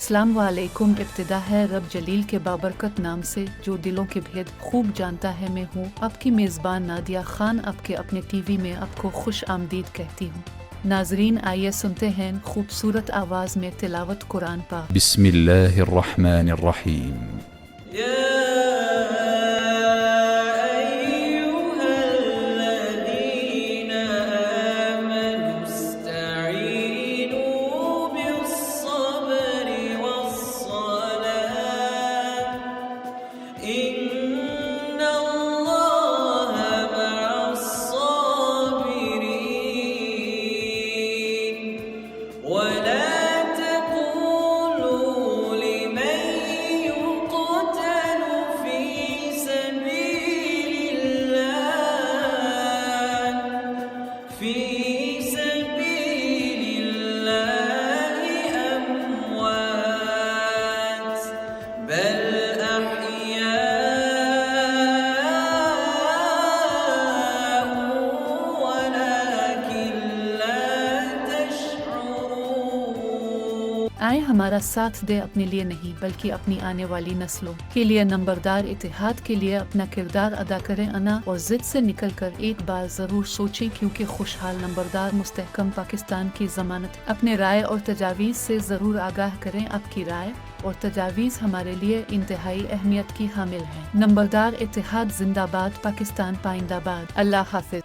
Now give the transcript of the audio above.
अस्सलाम वालेकुम। इब्तिदा है रब जलील के बाबरकत नाम से जो दिलों के भेद खूब जानता है। मैं हूँ आपकी मेज़बान नादिया खान, आपके अपने टीवी में आपको खुश आमदीद कहती हूँ। नाजरीन, आइए सुनते हैं खूबसूरत आवाज़ में तिलावत कुरान पाक। बिस्मिल्लाहिर्रहमानिर्रहीम। आए हमारा साथ दे, अपने लिए नहीं बल्कि अपनी आने वाली नस्लों के लिए नंबरदार इतिहाद के लिए अपना किरदार अदा करें। अना और जिद से निकल कर एक बार जरूर सोचें, क्योंकि खुशहाल नंबरदार मुस्तहकम पाकिस्तान की जमानत। अपने राय और तजावीज़ से जरूर आगाह करें। आपकी राय और तजावीज़ हमारे लिए इंतहाई अहमियत की हामिल है। नंबरदार इतिहाद जिंदाबाद, पाकिस्तान पाइंदाबाद। अल्लाह हाफिज।